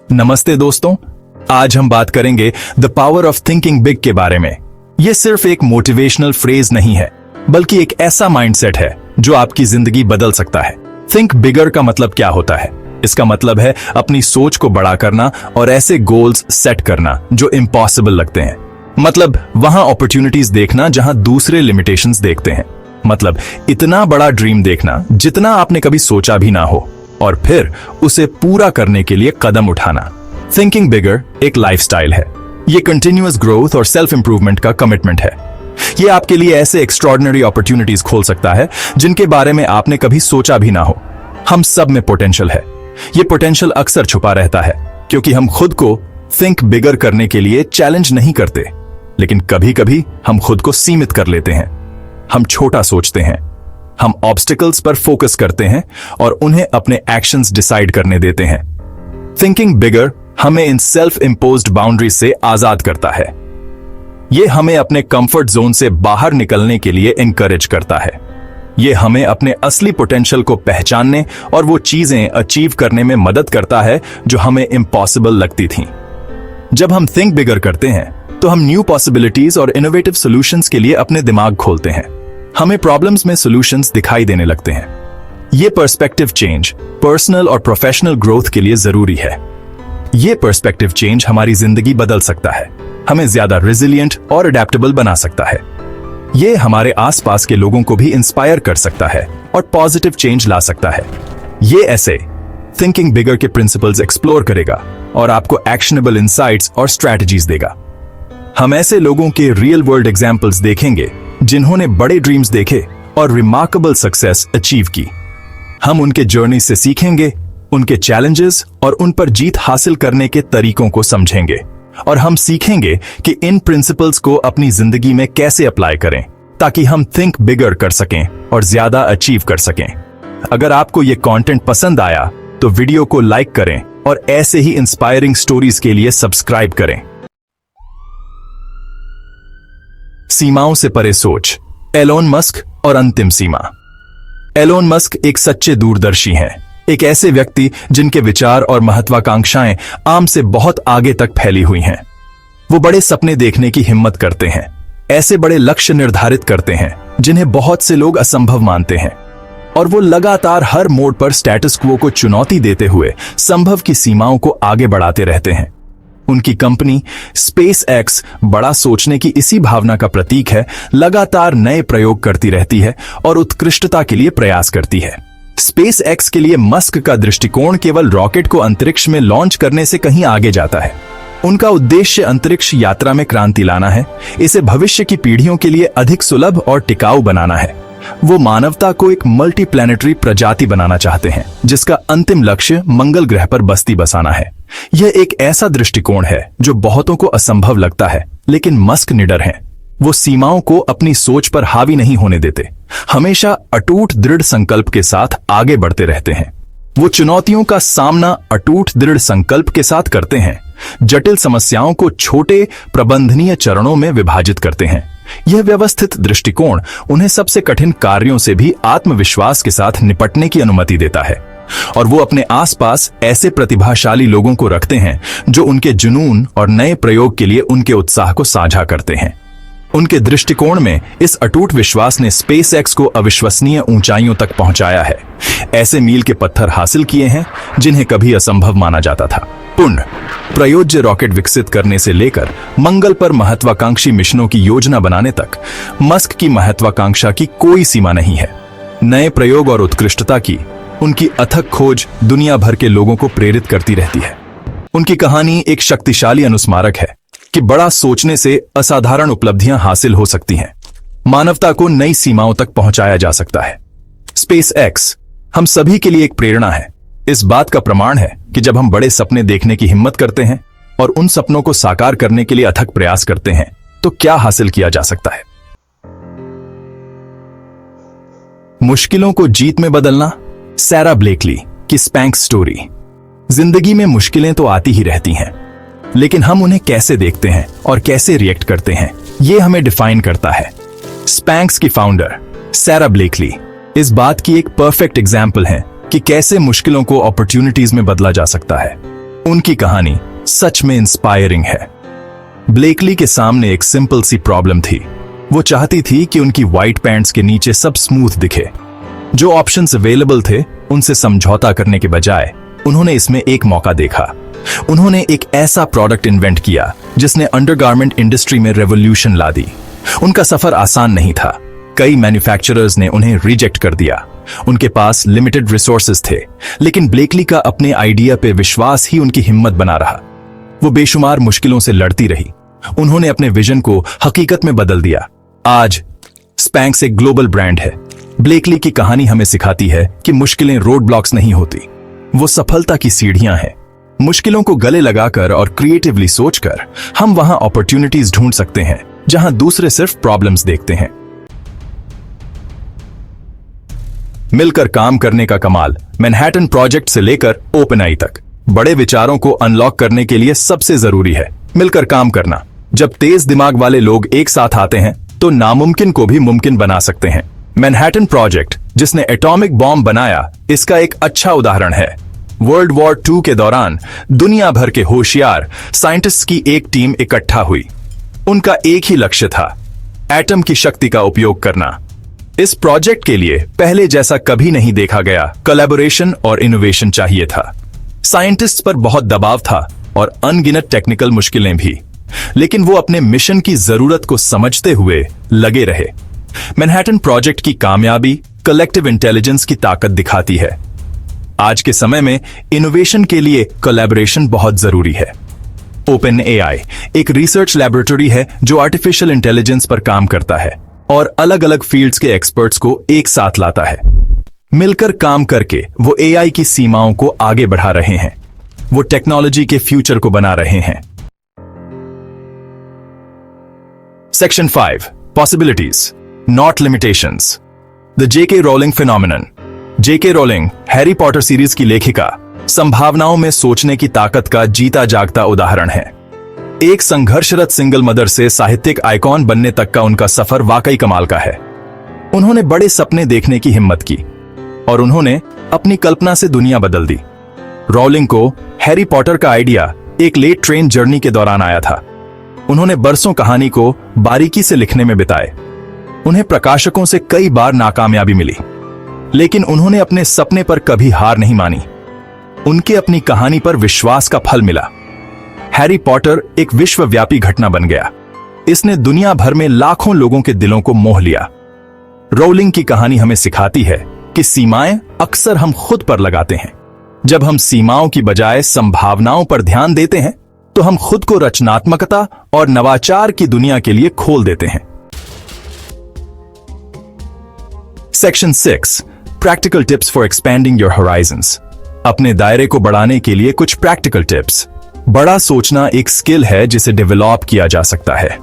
नमस्ते दोस्तों, आज हम बात करेंगे the power of thinking big के बारे में। यह सिर्फ एक मोटिवेशनल फ्रेज नहीं है, बल्कि एक ऐसा माइंडसेट है जो आपकी जिंदगी बदल सकता है। थिंक बिगर का मतलब क्या होता है? इसका मतलब है अपनी सोच को बड़ा करना और ऐसे गोल्स सेट करना जो इम्पॉसिबल लगते हैं। मतलब वहां अपॉर्चुनिटीज देखना जहां दूसरे लिमिटेशंस देखते हैं। मतलब इतना बड़ा ड्रीम देखना जितना आपने कभी सोचा भी ना हो, और फिर उसे पूरा करने के लिए कदम उठाना। थिंकिंग बिगर एक लाइफस्टाइल है। ये कंटिन्यूअस ग्रोथ और सेल्फ इंप्रूवमेंट का कमिटमेंट है। ये आपके लिए ऐसे एक्स्ट्रॉर्डिनरी अपॉर्चुनिटीज खोल सकता है जिनके बारे में आपने कभी सोचा भी ना हो। हम सब में पोटेंशियल है। ये पोटेंशियल अक्सर छुपा रहता है क्योंकि हम खुद को थिंक बिगर करने के लिए चैलेंज नहीं करते। लेकिन कभी कभी हम खुद को सीमित कर लेते हैं। हम छोटा सोचते हैं, हम ऑब्स्टिकल्स पर फोकस करते हैं और उन्हें अपने एक्शंस डिसाइड करने देते हैं। थिंकिंग बिगर हमें इन सेल्फ इंपोज्ड बाउंड्रीज से आजाद करता है। यह हमें अपने कंफर्ट जोन से बाहर निकलने के लिए एनकरेज करता है। यह हमें अपने असली पोटेंशियल को पहचानने और वो चीजें अचीव करने में मदद करता है जो हमें इम्पॉसिबल लगती थीं। जब हम थिंक बिगर करते हैं तो हम न्यू पॉसिबिलिटीज और इनोवेटिव सॉल्यूशंस के लिए अपने दिमाग खोलते हैं। हमें प्रॉब्लम्स में सॉल्यूशंस दिखाई देने लगते हैं। यह पर्सपेक्टिव चेंज पर्सनल और प्रोफेशनल ग्रोथ के लिए जरूरी है। यह पर्सपेक्टिव चेंज हमारी जिंदगी बदल सकता है, हमें ज्यादा रेजिलिएंट और अडेप्टेबल बना सकता है। यह हमारे आसपास के लोगों को भी इंस्पायर कर सकता है और पॉजिटिव चेंज ला सकता है। यह ऐसे थिंकिंग बिगर के प्रिंसिपल्स एक्सप्लोर करेगा और आपको एक्शनेबल इंसाइट्स और स्ट्रैटेजीज देगा। हम ऐसे लोगों के रियल वर्ल्ड एग्जाम्पल्स देखेंगे जिन्होंने बड़े ड्रीम्स देखे और रिमार्केबल सक्सेस अचीव की। हम उनके जर्नी से सीखेंगे, उनके चैलेंजेस और उन पर जीत हासिल करने के तरीकों को समझेंगे, और हम सीखेंगे कि इन प्रिंसिपल्स को अपनी जिंदगी में कैसे अप्लाई करें ताकि हम थिंक बिगर कर सकें और ज्यादा अचीव कर सकें। अगर आपको ये कंटेंट पसंद आया तो वीडियो को लाइक करें और ऐसे ही इंस्पायरिंग स्टोरीज के लिए सब्सक्राइब करें। सीमाओं से परे सोच, एलोन मस्क और अंतिम सीमा। एलोन मस्क एक सच्चे दूरदर्शी हैं, एक ऐसे व्यक्ति जिनके विचार और महत्वाकांक्षाएं आम से बहुत आगे तक फैली हुई हैं। वो बड़े सपने देखने की हिम्मत करते हैं, ऐसे बड़े लक्ष्य निर्धारित करते हैं जिन्हें बहुत से लोग असंभव मानते हैं, और वो लगातार हर मोड़ पर स्टेटस क्वो को चुनौती देते हुए संभव की सीमाओं को आगे बढ़ाते रहते हैं। उनकी कंपनी स्पेस एक्स बड़ा सोचने की इसी भावना का प्रतीक है। लगातार नए प्रयोग करती रहती है और उत्कृष्टता के लिए प्रयास करती है। स्पेस एक्स के लिए मस्क का दृष्टिकोण केवल रॉकेट को अंतरिक्ष में लॉन्च करने से कहीं आगे जाता है। उनका उद्देश्य अंतरिक्ष यात्रा में क्रांति लाना है, इसे भविष्य की पीढ़ियों के लिए अधिक सुलभ और टिकाऊ बनाना है। वो मानवता को एक मल्टी प्लैनेटरी प्रजाति बनाना चाहते हैं जिसका अंतिम लक्ष्य मंगल ग्रह पर बस्ती बसाना है। यह एक ऐसा दृष्टिकोण है जो बहुतों को असंभव लगता है, लेकिन मस्क निडर हैं। वो सीमाओं को अपनी सोच पर हावी नहीं होने देते, हमेशा अटूट दृढ़ संकल्प के साथ आगे बढ़ते रहते हैं। वो चुनौतियों का सामना अटूट दृढ़ संकल्प के साथ करते हैं, जटिल समस्याओं को छोटे प्रबंधनीय चरणों में विभाजित करते हैं। यह व्यवस्थित दृष्टिकोण उन्हें सबसे कठिन कार्यों से भी आत्मविश्वास के साथ निपटने की अनुमति देता है, और वो अपने आसपास ऐसे प्रतिभाशाली लोगों को रखते हैं जो उनके जुनून और नए प्रयोग के लिए उनके उत्साह को साझा करते हैं। उनके दृष्टिकोण में इस अटूट विश्वास ने स्पेस एक्स को अविश्वसनीय ऊंचाइयों तक पहुंचाया है, ऐसे मील के पत्थर हासिल किए हैं जिन्हें कभी असंभव माना जाता था। पूर्ण प्रयोज्य रॉकेट विकसित करने से लेकर मंगल पर महत्वाकांक्षी मिशनों की योजना बनाने तक मस्क की महत्वाकांक्षा की कोई सीमा नहीं है। नए प्रयोग और उत्कृष्टता की उनकी अथक खोज दुनिया भर के लोगों को प्रेरित करती रहती है। उनकी कहानी एक शक्तिशाली अनुस्मारक है कि बड़ा सोचने से असाधारण उपलब्धियां हासिल हो सकती हैं, मानवता को नई सीमाओं तक पहुंचाया जा सकता है। स्पेस एक्स हम सभी के लिए एक प्रेरणा है। इस बात का प्रमाण है कि जब हम बड़े सपने देखने की हिम्मत करते हैं और उन सपनों को साकार करने के लिए अथक प्रयास करते हैं तो क्या हासिल किया जा सकता है। मुश्किलों को जीत में बदलना, सैरा ब्लेकली की स्पैंक्स स्टोरी। जिंदगी में मुश्किलें तो आती ही रहती हैं, लेकिन हम उन्हें कैसे देखते हैं और कैसे रिएक्ट करते हैं, यह हमें डिफाइन करता है। स्पैंक्स की फाउंडर सैरा ब्लेकली इस बात की एक परफेक्ट एग्जाम्पल हैं कि कैसे मुश्किलों को अपॉर्चुनिटीज में बदला जा सकता है। उनकी कहानी सच में इंस्पायरिंग है। ब्लेकली के सामने एक सिंपल सी प्रॉब्लम थी। वो चाहती थी कि उनकी व्हाइट पैंट्स के नीचे सब स्मूथ दिखे। जो ऑप्शंस अवेलेबल थे उनसे समझौता करने के बजाय उन्होंने इसमें एक मौका देखा। उन्होंने एक ऐसा प्रोडक्ट इन्वेंट किया जिसने अंडरगारमेंट इंडस्ट्री में रेवोल्यूशन ला दी। उनका सफर आसान नहीं था। कई मैन्युफैक्चरर्स ने उन्हें रिजेक्ट कर दिया। उनके पास लिमिटेड रिसोर्सेज थे, लेकिन ब्लेकली का अपने आइडिया पे विश्वास ही उनकी हिम्मत बना रहा। वो बेशुमार मुश्किलों से लड़ती रही। उन्होंने अपने विजन को हकीकत में बदल दिया। आज स्पैंक्स एक ग्लोबल ब्रांड है। ब्लेकली की कहानी हमें सिखाती है कि मुश्किलें रोड ब्लॉक्स नहीं होती, वो सफलता की सीढ़ियां हैं। मुश्किलों को गले लगाकर और क्रिएटिवली सोचकर हम वहां अपॉर्चुनिटीज ढूंढ सकते हैं जहां दूसरे सिर्फ प्रॉब्लम्स देखते हैं। मिलकर काम करने का कमाल मैनहट्टन प्रोजेक्ट से लेकर ओपनआई तक बड़े विचारों को अनलॉक करने के लिए सबसे जरूरी है मिलकर काम करना। जब तेज दिमाग वाले लोग एक साथ आते हैं तो नामुमकिन को भी मुमकिन बना सकते हैं। मैनहट्टन प्रोजेक्ट, जिसने एटॉमिक बॉम्ब बनाया, इसका एक अच्छा उदाहरण है। वर्ल्ड वॉर 2 के दौरान दुनिया भर के होशियार साइंटिस्ट की एक टीम इकट्ठा हुई। उनका एक ही लक्ष्य था, एटम की शक्ति का उपयोग करना। इस प्रोजेक्ट के लिए पहले जैसा कभी नहीं देखा गया कोलैबोरेशन और इनोवेशन चाहिए था। साइंटिस्ट्स पर बहुत दबाव था और अनगिनत टेक्निकल मुश्किलें भी, लेकिन वो अपने मिशन की जरूरत को समझते हुए लगे रहे। मैनहट्टन प्रोजेक्ट की कामयाबी कलेक्टिव इंटेलिजेंस की ताकत दिखाती है। आज के समय में इनोवेशन के लिए कोलैबोरेशन बहुत जरूरी है। ओपन एआई एक रिसर्च लैबोरेटरी है जो आर्टिफिशियल इंटेलिजेंस पर काम करता है और अलग अलग फील्ड्स के एक्सपर्ट्स को एक साथ लाता है। मिलकर काम करके वो एआई की सीमाओं को आगे बढ़ा रहे हैं। वो टेक्नोलॉजी के फ्यूचर को बना रहे हैं। Section 5 possibilities not limitations. The JK rolling phenomenon. JK rolling Harry Potter series की लेखिका संभावनाओं में सोचने की ताकत का जीता जागता उदाहरण है। एक संघर्षरत सिंगल मदर से साहित्यिक आइकॉन बनने तक का उनका सफर वाकई कमाल का है। उन्होंने बड़े सपने देखने की हिम्मत की और उन्होंने अपनी कल्पना से दुनिया बदल दी। रोलिंग को हैरी पॉटर का आइडिया एक लेट ट्रेन जर्नी के दौरान आया था। उन्होंने बरसों कहानी को बारीकी से लिखने में बिताए। उन्हें प्रकाशकों से कई बार नाकामयाबी मिली, लेकिन उन्होंने अपने सपने पर कभी हार नहीं मानी। उनके अपनी कहानी पर विश्वास का फल मिला। हैरी पॉटर एक विश्वव्यापी घटना बन गया। इसने दुनिया भर में लाखों लोगों के दिलों को मोह लिया। रोलिंग की कहानी हमें सिखाती है कि सीमाएं अक्सर हम खुद पर लगाते हैं। जब हम सीमाओं की बजाय संभावनाओं पर ध्यान देते हैं तो हम खुद को रचनात्मकता और नवाचार की दुनिया के लिए खोल देते हैं। Section 6 practical tips for expanding your Horizons. अपने दायरे को बढ़ाने के लिए कुछ प्रैक्टिकल टिप्स। बड़ा सोचना एक स्किल है जिसे डेवलप किया जा सकता है।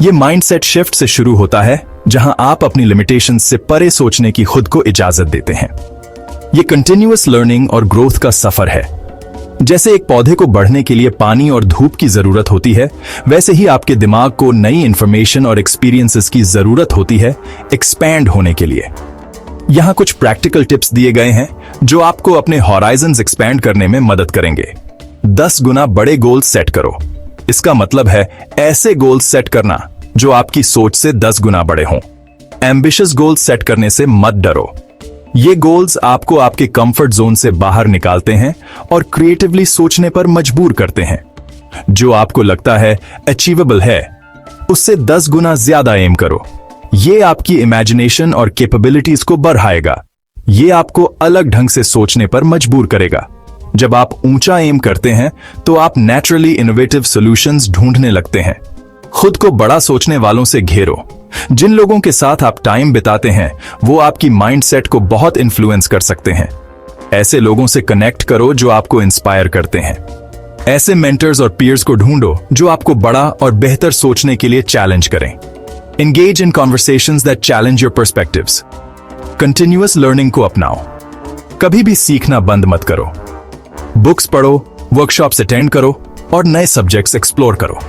यह माइंडसेट शिफ्ट से शुरू होता है, जहां आप अपनी लिमिटेशंस से परे सोचने की खुद को इजाजत देते हैं। यह कंटिन्यूअस लर्निंग और ग्रोथ का सफर है। जैसे एक पौधे को बढ़ने के लिए पानी और धूप की जरूरत होती है, वैसे ही आपके दिमाग को नई इंफॉर्मेशन और एक्सपीरियंसेस की जरूरत होती है एक्सपैंड होने के लिए। यहां कुछ प्रैक्टिकल टिप्स दिए गए हैं जो आपको अपने हॉराइजन्स एक्सपैंड करने में मदद करेंगे। 10 गुना बड़े गोल्स सेट करो। इसका मतलब है ऐसे गोल्स सेट करना जो आपकी सोच से 10 गुना बड़े हों। एम्बिशियस गोल्स सेट करने से मत डरो। ये गोल्स आपको आपके कंफर्ट जोन से बाहर निकालते हैं और क्रिएटिवली सोचने पर मजबूर करते हैं। जो आपको लगता है अचीवेबल है, उससे 10 गुना ज्यादा एम करो। ये आपकी इमेजिनेशन और कैपेबिलिटीज को बढ़ाएगा। ये आपको अलग ढंग से सोचने पर मजबूर करेगा। जब आप ऊंचा एम करते हैं तो आप नेचुरली इनोवेटिव सॉल्यूशंस ढूंढने लगते हैं। खुद को बड़ा सोचने वालों से घेरो। जिन लोगों के साथ आप टाइम बिताते हैं वो आपकी माइंडसेट को बहुत इन्फ्लुएंस कर सकते हैं। ऐसे लोगों से कनेक्ट करो जो आपको इंस्पायर करते हैं। ऐसे मेंटर्स और पीयर्स को ढूंढो जो आपको बड़ा और बेहतर सोचने के लिए चैलेंज करें। Engage in conversations that challenge your perspectives. Continuous learning को अपनाओ। कभी भी सीखना बंद मत करो। बुक्स पढ़ो, वर्कशॉप्स अटेंड करो और नए सब्जेक्ट्स एक्सप्लोर करो।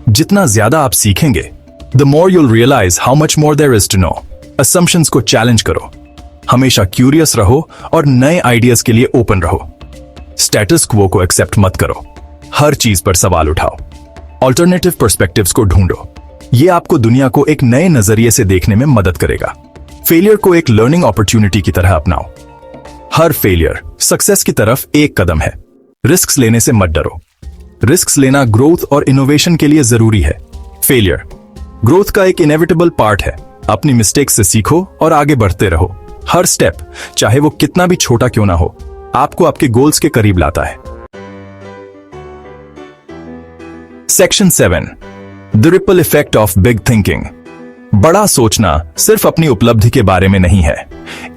जितना ज्यादा आप सीखेंगे, the more you'll realize how much more there is to know. Assumptions को चैलेंज करो। हमेशा क्यूरियस रहो और नए आइडियाज के लिए ओपन रहो। स्टेटस क्वो को एक्सेप्ट मत करो, हर चीज पर सवाल उठाओ। ऑल्टरनेटिव पर्सपेक्टिव्स को ढूंढो, ये आपको दुनिया को एक नए नजरिए से देखने में मदद करेगा। फेलियर को एक लर्निंग अपॉर्चुनिटी की तरह अपनाओ। हर फेलियर सक्सेस की तरफ एक कदम है। रिस्क्स लेने से मत डरो, रिस्क्स लेना ग्रोथ और इनोवेशन के लिए जरूरी है। फेलियर ग्रोथ का एक इनएविटेबल पार्ट है। अपनी मिस्टेक्स से सीखो और आगे बढ़ते रहो। हर स्टेप, चाहे वो कितना भी छोटा क्यों ना हो, आपको आपके गोल्स के करीब लाता है। Section 7, the ripple effect of big thinking. बड़ा सोचना सिर्फ अपनी उपलब्धि के बारे में नहीं है,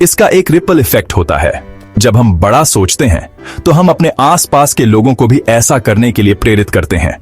इसका एक रिपल इफेक्ट होता है। जब हम बड़ा सोचते हैं तो हम अपने आसपास के लोगों को भी ऐसा करने के लिए प्रेरित करते हैं।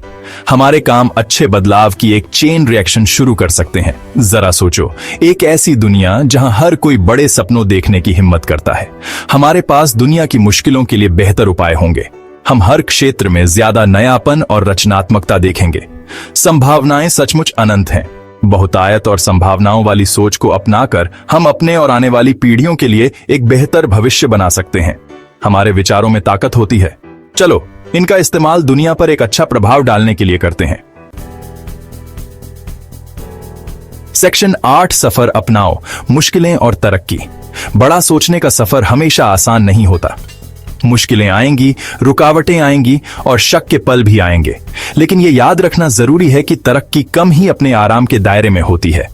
हमारे काम अच्छे बदलाव की एक चेन रिएक्शन शुरू कर सकते हैं। जरा सोचो, एक ऐसी दुनिया जहां हर कोई बड़े सपनों देखने की हिम्मत करता है। हमारे पास दुनिया की मुश्किलों के लिए बेहतर उपाय होंगे। हम हर क्षेत्र में ज्यादा नयापन और रचनात्मकता देखेंगे। संभावनाएं सचमुच अनंत हैं। बहुतायत और संभावनाओं वाली सोच को अपनाकर हम अपने और आने वाली पीढ़ियों के लिए एक बेहतर भविष्य बना सकते हैं। हमारे विचारों में ताकत होती है। चलो इनका इस्तेमाल दुनिया पर एक अच्छा प्रभाव डालने के लिए करते हैं। सेक्शन 8, सफर अपनाओ, मुश्किलें और तरक्की। बड़ा सोचने का सफर हमेशा आसान नहीं होता। मुश्किलें आएंगी, रुकावटें आएंगी और शक के पल भी आएंगे, लेकिन यह याद रखना जरूरी है कि तरक्की कम ही अपने आराम के दायरे में होती है।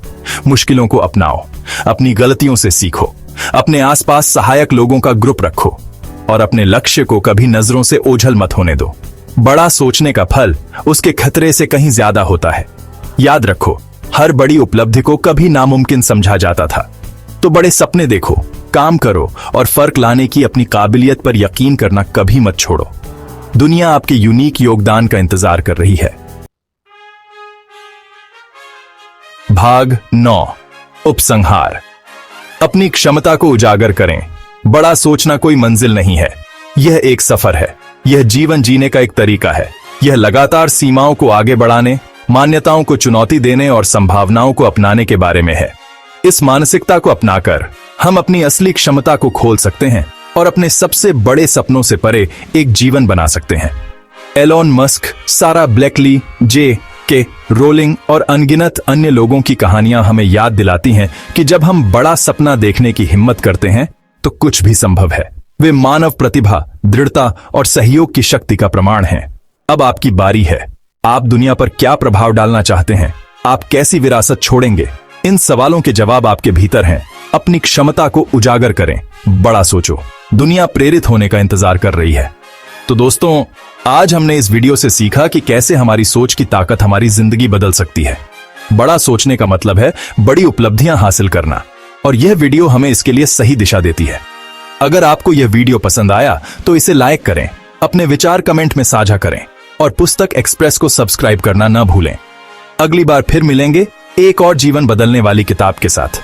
मुश्किलों को अपनाओ, अपनी गलतियों से सीखो, अपने आसपास सहायक लोगों का ग्रुप रखो और अपने लक्ष्य को कभी नजरों से ओझल मत होने दो। बड़ा सोचने का फल उसके खतरे से कहीं ज्यादा होता है। याद रखो, हर बड़ी उपलब्धि को कभी नामुमकिन समझा जाता था। तो बड़े सपने देखो, काम करो और फर्क लाने की अपनी काबिलियत पर यकीन करना कभी मत छोड़ो। दुनिया आपके यूनिक योगदान का इंतजार कर रही है। भाग 9, उपसंहार। अपनी क्षमता को उजागर करें। बड़ा सोचना कोई मंजिल नहीं है, यह एक सफर है। यह जीवन जीने का एक तरीका है। यह लगातार सीमाओं को आगे बढ़ाने, मान्यताओं को चुनौती देने और संभावनाओं को अपनाने के बारे में है। इस मानसिकता को अपनाकर हम अपनी असली क्षमता को खोल सकते हैं और अपने सबसे बड़े सपनों से परे एक जीवन बना सकते हैं। एलोन मस्क, सारा ब्लेकली, जे.के. रोलिंग और अनगिनत अन्य लोगों की कहानियां हमें याद दिलाती हैं कि जब हम बड़ा सपना देखने की हिम्मत करते हैं तो कुछ भी संभव है। वे मानव प्रतिभा, दृढ़ता और सहयोग की शक्ति का प्रमाण हैं। अब आपकी बारी है। आप दुनिया पर क्या प्रभाव डालना चाहते हैं? आप कैसी विरासत छोड़ेंगे? इन सवालों के जवाब आपके भीतर हैं। अपनी क्षमता को उजागर करें, बड़ा सोचो। दुनिया प्रेरित होने का इंतजार कर रही है। तो दोस्तों, आज हमने इस वीडियो से सीखा कि कैसे हमारी सोच की ताकत हमारी जिंदगी बदल सकती है। बड़ा सोचने का मतलब है बड़ी उपलब्धियां हासिल करना, और यह वीडियो हमें इसके लिए सही दिशा देती है। अगर आपको यह वीडियो पसंद आया तो इसे लाइक करें, अपने विचार कमेंट में साझा करें और पुस्तक एक्सप्रेस को सब्सक्राइब करना न भूलें। अगली बार फिर मिलेंगे एक और जीवन बदलने वाली किताब के साथ।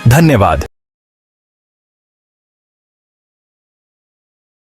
धन्यवाद।